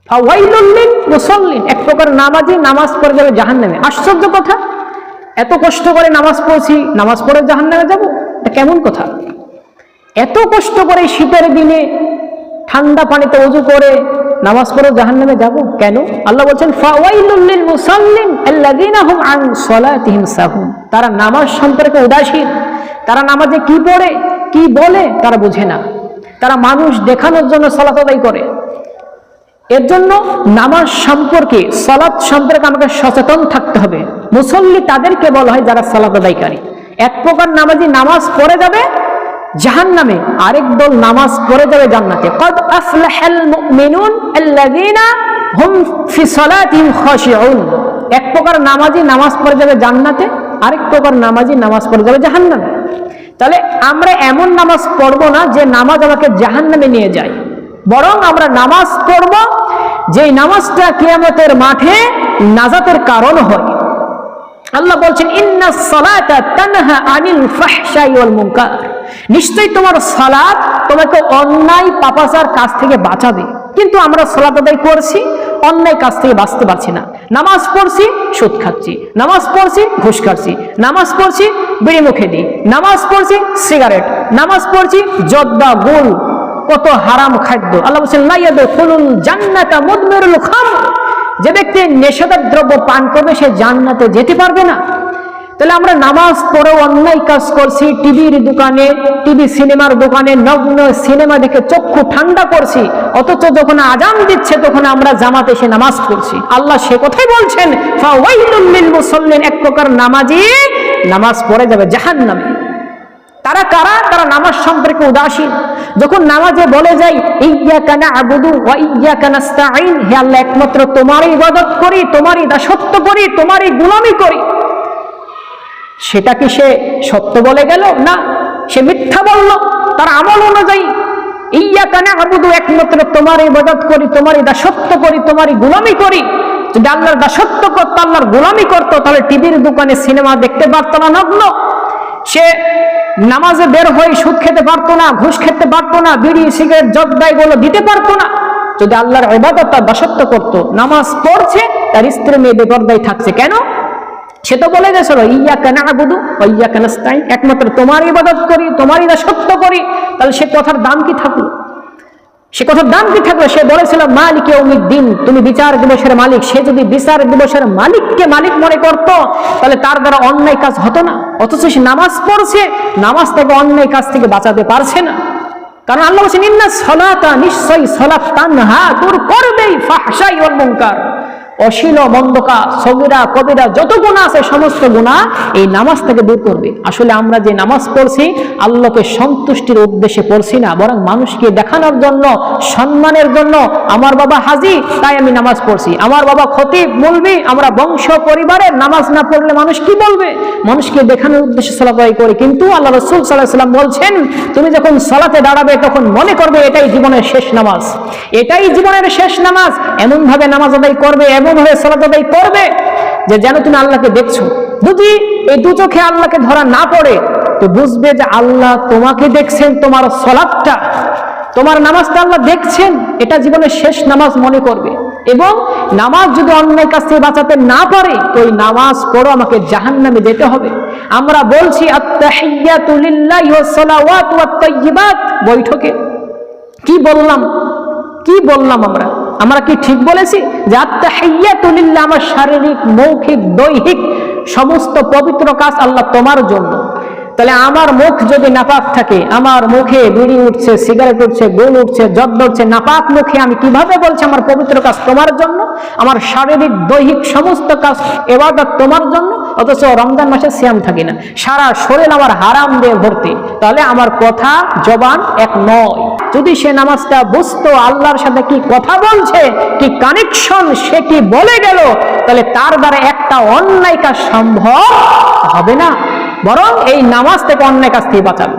ফাওয়াইলুল লিল মুসাল্লিন, এক প্রকার নামাজি নামাজ পড়ে যাবে জাহান্নামে। আশ্চর্য কথা, এত কষ্ট করে নামাজ পড়ছি, নামাজ পড়ে জাহান্নামে যাব? এটা কেমন কথা? এত কষ্ট করে শীতের দিনে ঠান্ডা পানিতে ওযু করে নামাজ পড়ে জাহান্নামে যাব কেন? আল্লাহ বলছেন ফাওয়াইলুল লিল মুসাল্লিন আল্লাযীনা হুম আন সালাতিহিম সাহুন, তারা নামাজ সম্পর্কে উদাসীন, তারা নামাজে কি পড়ে কি বলে তারা বোঝে না, তারা মানুষ দেখানোর জন্য সালাত আদায় করে। এর জন্য নামাজ সম্পর্কে, সালাত সম্পর্কে আমাকে সচেতন থাকতে হবে। মুসল্লি তাদেরকে বলা হয় যারা সালাত আদায়কারী। এক প্রকার নামাজি নামাজ পড়ে যাবে জাহান্নামে, আরেক দল নামাজ পড়ে যাবে জান্নাতে। কদ আফলাহাল মুমিনুন আল্লাযীনা হুম ফি সালাতিহিম খাশিউন, এক প্রকার নামাজি নামাজ পড়ে যাবে জান্নাতে, আরেক প্রকার নামাজি নামাজ পড়ে যাবে জাহান্নামে। তাহলে আমরা এমন নামাজ পড়বো না যে নামাজ আমাকে জাহান্নামে নিয়ে যায়, বরং আমরা নামাজ পড়ব যে নামাজটা কিয়ামতের মাঠে নাজাতের কারণ হয়। আল্লাহ বলছেন ইন্নাস সালাতা তানহা আনিল ফাহশাই ওয়াল মুনকার, নিশ্চয়ই তোমার সালাত তোমাকে অন্যায় পাপাচার কাজ থেকে বাঁচাবে। কিন্তু আমরা সালাত আদায় করছি, অন্যায় কাজ থেকে বাঁচতে পারছি না। নামাজ পড়ছি, সুদ খাচ্ছি, নামাজ পড়ছি, ঘুষ খাচ্ছি, নামাজ পড়ছি, বিড়ি মুখে দিই, নামাজ পড়ছি, সিগারেট, নামাজ পড়ছি, জর্দা, গুল, কত হারাম খাদ্য। আল্লাহ বলছেন লা ইয়াদখুলুল জান্নাতা মুদমিরুল খামর, যে ব্যক্তি নেশাদার দ্রব্য পান করবে সে জান্নাতে যেতে পারবে না। তাহলে আমরা নামাজ পড়েও অন্যায় কাজ করছি, টিভির দোকানে, টিভি সিনেমার দোকানে নগ্ন সিনেমা দেখে চক্ষু ঠান্ডা করছি, অথচ যখন আজান দিচ্ছে তখন আমরা জামাতে এসে নামাজ পড়ছি। আল্লাহ সে কথাই বলছেন ফাওয়াইলুল লিল মুসাল্লিন, এক প্রকার নামাজি নামাজ পড়ে যাবে জাহান্নামে। তারা কারা? তারা নামাজ সম্পর্কে উদাসীন। যখন নামাজে বলে যাই ইয়্যাকা না'বুদু ওয়া ইয়্যাকা নাস্তাঈন, হে আল্লাহ একমাত্র তোমারই ইবাদত করি, তোমারই দাসত্ব করি, তোমারই গোলামি করি, সেটা কি সে সত্য বলে গেল? না, সে মিথ্যা বলল। তার আমল অনুযায়ী ইয়্যাকা না'বুদু, একমাত্র তোমারই ইবাদত করি, তোমারই দাসত্ব করি, তোমারই গোলামি করি। যদি আল্লাহর দাসত্ব করতো, আল্লাহর গোলামি করতো, তাহলে টিভির দোকানে সিনেমা দেখতে পারতো না নগ্ন, সে নামাজে বের হয়ে সুদ খেতে পারতো না, ঘুষ খেতে পারতো না, বিড়ি সিগারেট জর্দা এগুলো দিতে পারতো না। যদি আল্লাহর ইবাদত তার দাসত্ব করতো, নামাজ পড়ছে, তার স্ত্রী মেয়ে বেপরদায় থাকছে কেন? সে তো বলে গেছিল ইয়্যাকা না'বুদু ওয়া ইয়্যাকা নাস্তাঈন, একমাত্র তোমারই ইবাদত করি, তোমারই দাসত্ব করি। তাহলে সে কথার দাম কি থাকলো? সে কথার দাম কি থাকলো? সে বলেছিল মালিক ইয়াউমিদ্দিন, তুমি বিচার দিবসের মালিক। সে যদি বিচার দিবসের মালিককে মালিক মনে করত, তাহলে তার দ্বারা অন্যায় কাজ হতো না। অথচ সে নামাজ পড়ছে, নামাজ থেকে অন্যায় কাজ থেকে বাঁচাতে পারছে না। কারণ আল্লাহ বলেছেন ইন্নাস সালাতা, নিশ্চয়ই সালাত তানহা, দূর করবেই ফাহশাই ওয়াল মুনকার, অশ্লীল মন্দ কাজ, সগীরা কবিরা যত গুনাহ আছে সমস্ত গুনাহ এই নামাজ থেকে দূর করবে। আসলে আমরা যে নামাজ পড়ছি আল্লাহকে সন্তুষ্টির উদ্দেশ্যে পড়ছি না, বরং মানুষকে দেখানোর জন্য, সম্মানের জন্য। আমার বাবা হাজী তাই আমি নামাজ পড়ছি, আমার বাবা খতিব মুলবি, আমরা বংশ পরিবারের, নামাজ না পড়লে মানুষ কি বলবে? মানুষকে দেখানোর উদ্দেশ্যে সালাত আদায় করি। কিন্তু আল্লাহ রাসূল সাল্লাল্লাহু আলাইহি ওয়াসাল্লাম বলছেন তুমি যখন সালাতে দাঁড়াবে তখন মনে করবে এটাই জীবনের শেষ নামাজ, এটাই জীবনের শেষ নামাজ। এমন ভাবে নামাজ আদায় করবে, এমনভাবে সালাত আদায় করবে যে যেন তুমি আল্লাহকে দেখছো। যদি এই দু চোখে আল্লাহকে ধরা না পড়ে তো বুঝবে যে আল্লাহ তোমাকে দেখছেন, তোমার সালাতটা, তোমার নামাজটা আল্লাহ দেখছেন, এটা জীবনের শেষ নামাজ মনে করবে। এবং নামাজ যদি অন্যায় কাজ থেকে বাঁচাতে না পারে তো ওই নামাজ পড়ো আমাকে জাহান্নামে যেতে হবে। আমরা বলছি আত-তাহিয়াতু লিল্লাহি ওয়াস সালাওয়াতু ওয়াত তাইয়্যিবাত, বৈঠকে কি বললাম? আমরা কি ঠিক বলেছি যে আত-তাহিয়াতু লিল্লাহ, আমার শারীরিক, মৌখিক, দৈহিক সমস্ত পবিত্র কাজ আল্লাহ তোমার জন্য। তাহলে আমার মুখ যদি নাপাক থাকে, আমার মুখে বিড়ি উঠছে, সিগারেট উঠছে, গোল উঠছে, জর্দা উঠছে, নাপাক মুখে আমি কিভাবে বলছি আমার পবিত্র কাজ তোমার জন্য? আমার শারীরিক, দৈহিক সমস্ত কাজ ইবাদত তোমার জন্য, অথচ রমজান মাসে সিয়াম থাকি না, সারা শরীর আমার হারাম দিয়ে ভর্তি। তাহলে আমার কথা জবান এক নয়। যদি সে নামাজটা বুঝতো আল্লাহর সাথে কি কথা বলছে, কি কানেকশন, সে কি বলে গেল, তাহলে তার দ্বারা একটা অন্যায় কাজ সম্ভব হবে না, বরং এই নামাজ থেকে অন্যায় কাজ থেকে বাঁচাবে।